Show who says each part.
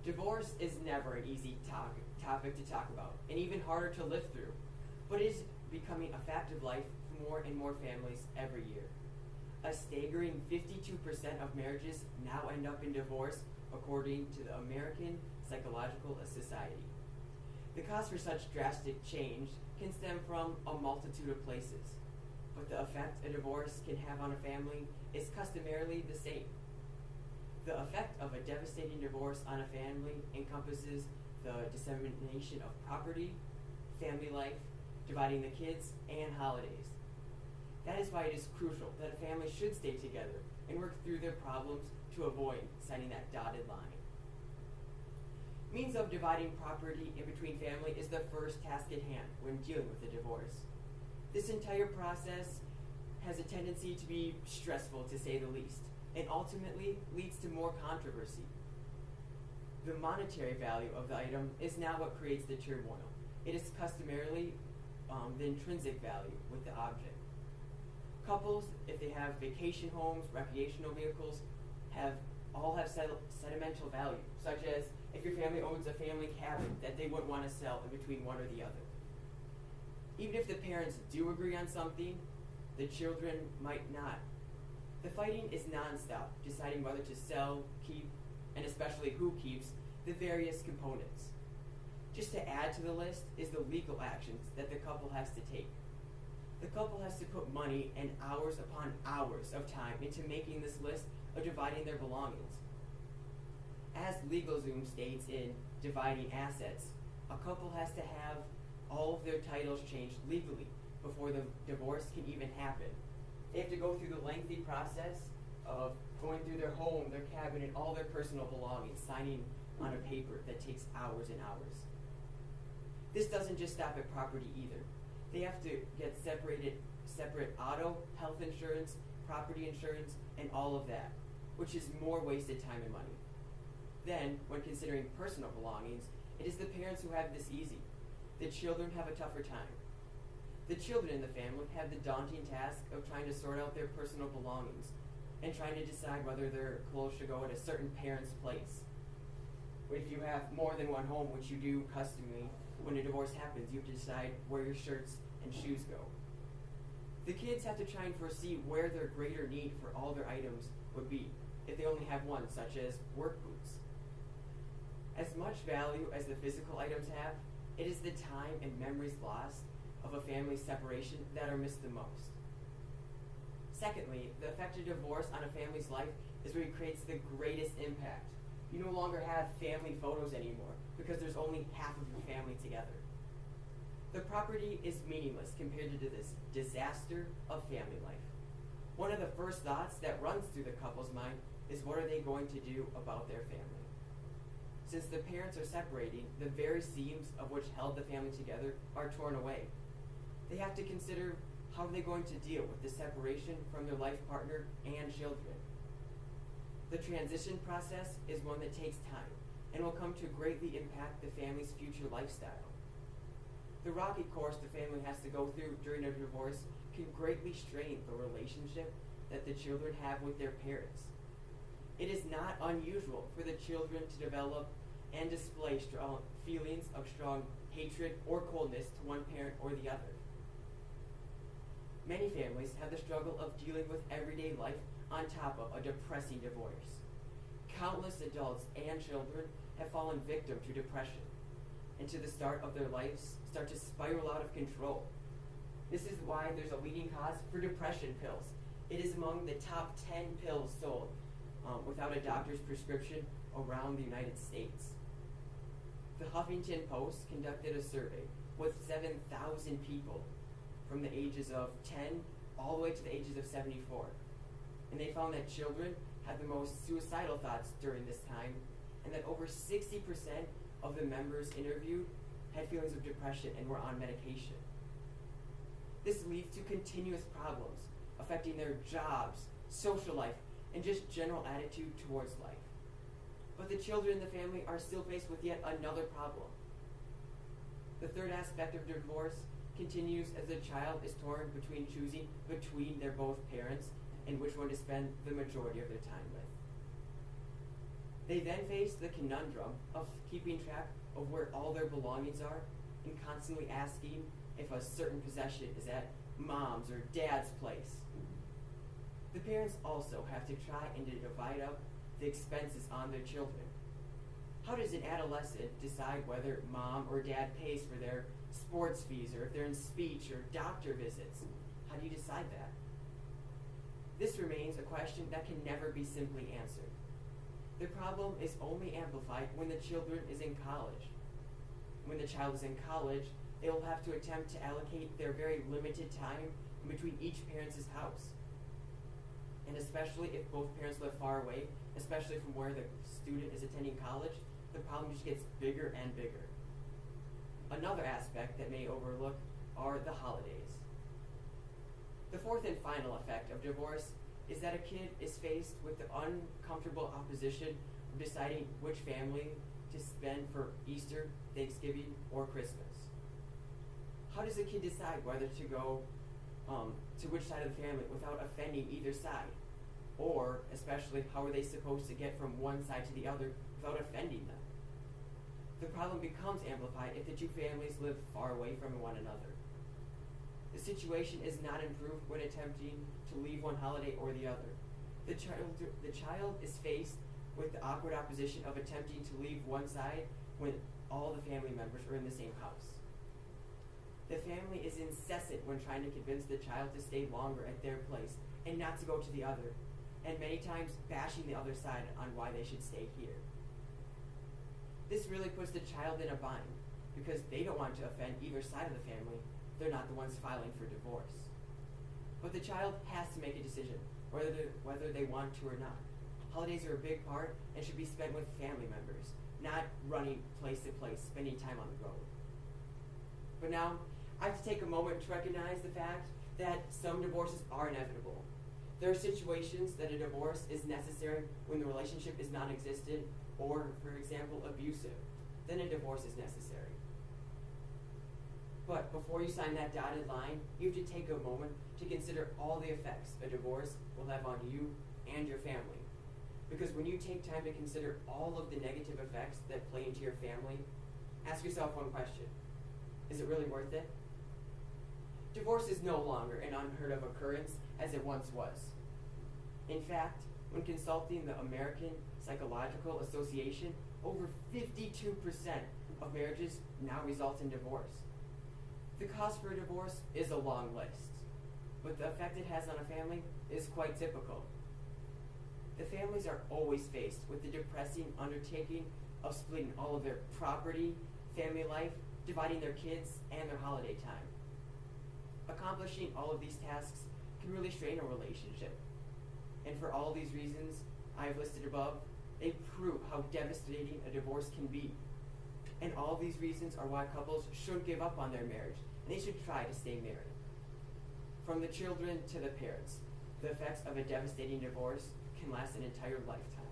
Speaker 1: Divorce is never an easy topic to talk about, and even harder to live through, but it is becoming a fact of life for more and more families every year. A staggering 52% of marriages now end up in divorce, according to the American Psychological Society. The cause for such drastic change can stem from a multitude of places, but the effect a divorce can have on a family is customarily the same. The effect of a devastating divorce on a family encompasses the dissemination of property, family life, dividing the kids, and holidays. That is why it is crucial that a family should stay together and work through their problems to avoid signing that dotted line. Means of dividing property in between family is the first task at hand when dealing with a divorce. This entire process has a tendency to be stressful, to say the least, and ultimately leads to more controversy. The monetary value of the item is not what creates the turmoil. It is customarily the intrinsic value with the object. Couples, if they have vacation homes, recreational vehicles, all have sentimental value, such as if your family owns a family cabin that they wouldn't want to sell in between one or the other. Even if the parents do agree on something, the children might not. The fighting is nonstop, deciding whether to sell, keep, and especially who keeps the various components. Just to add to the list is the legal actions that the couple has to take. The couple has to put money and hours upon hours of time into making this list of dividing their belongings. As LegalZoom states in Dividing Assets, a couple has to have all of their titles changed legally before the divorce can even happen. They have to go through the lengthy process of going through their home, their cabin, and all their personal belongings, signing on a paper that takes hours and hours. This doesn't just stop at property either. They have to get separate auto, health insurance, property insurance, and all of that, which is more wasted time and money. Then, when considering personal belongings, it is the parents who have this easy. The children have a tougher time. The children in the family have the daunting task of trying to sort out their personal belongings and trying to decide whether their clothes should go at a certain parent's place. If you have more than one home, which you do customly, when a divorce happens, you have to decide where your shirts and shoes go. The kids have to try and foresee where their greater need for all their items would be, if they only have one, such as work boots. As much value as the physical items have, it is the time and memories lost of a family's separation that are missed the most. Secondly, the effect of divorce on a family's life is where it creates the greatest impact. You no longer have family photos anymore because there's only half of your family together. The property is meaningless compared to this disaster of family life. One of the first thoughts that runs through the couple's mind is, what are they going to do about their family? Since the parents are separating, the very seams of which held the family together are torn away. They have to consider, how are they going to deal with the separation from their life partner and children? The transition process is one that takes time and will come to greatly impact the family's future lifestyle. The rocky course the family has to go through during a divorce can greatly strain the relationship that the children have with their parents. It is not unusual for the children to develop and display strong feelings of strong hatred or coldness to one parent or the other. Many families have the struggle of dealing with everyday life on top of a depressing divorce. Countless adults and children have fallen victim to depression, and to the start of their lives start to spiral out of control. This is why there's a leading cause for depression pills. It is among the top 10 pills sold without a doctor's prescription around the United States. The Huffington Post conducted a survey with 7,000 people from the ages of 10 all the way to the ages of 74. And they found that children had the most suicidal thoughts during this time, and that over 60% of the members interviewed had feelings of depression and were on medication. This leads to continuous problems affecting their jobs, social life, and just general attitude towards life. But the children in the family are still faced with yet another problem. The third aspect of divorce continues as the child is torn between choosing between their both parents and which one to spend the majority of their time with. They then face the conundrum of keeping track of where all their belongings are and constantly asking if a certain possession is at mom's or dad's place. The parents also have to try and to divide up the expenses on their children. How does an adolescent decide whether mom or dad pays for their sports fees or if they're in speech or doctor visits? How do you decide that? This remains a question that can never be simply answered. The problem is only amplified when the children is in college. When the child is in college, they will have to attempt to allocate their very limited time in between each parent's house. And especially if both parents live far away, especially from where the student is attending college, the problem just gets bigger and bigger. Another aspect that may overlook are the holidays. The fourth and final effect of divorce is that a kid is faced with the uncomfortable opposition of deciding which family to spend for Easter, Thanksgiving, or Christmas. How does a kid decide whether to go to which side of the family without offending either side? Or, especially, how are they supposed to get from one side to the other without offending them? The problem becomes amplified if the two families live far away from one another. The situation is not improved when attempting to leave one holiday or the other. The child is faced with the awkward opposition of attempting to leave one side when all the family members are in the same house. The family is incessant when trying to convince the child to stay longer at their place and not to go to the other, and many times bashing the other side on why they should stay here. This really puts the child in a bind because they don't want to offend either side of the family. They're not the ones filing for divorce. But the child has to make a decision whether they want to or not. Holidays are a big part and should be spent with family members, not running place to place, spending time on the road. But now, I have to take a moment to recognize the fact that some divorces are inevitable. There are situations that a divorce is necessary when the relationship is non-existent or, for example, abusive. Then a divorce is necessary. But before you sign that dotted line, you have to take a moment to consider all the effects a divorce will have on you and your family. Because when you take time to consider all of the negative effects that play into your family, ask yourself one question. Is it really worth it? Divorce is no longer an unheard of occurrence as it once was. In fact, when consulting the American Psychological Association, over 52% of marriages now result in divorce. The cause for a divorce is a long list, but the effect it has on a family is quite typical. The families are always faced with the depressing undertaking of splitting all of their property, family life, dividing their kids, and their holiday time. Accomplishing all of these tasks can really strain a relationship. And for all these reasons I have listed above, they prove how devastating a divorce can be. And all these reasons are why couples shouldn't give up on their marriage, and they should try to stay married. From the children to the parents, the effects of a devastating divorce can last an entire lifetime.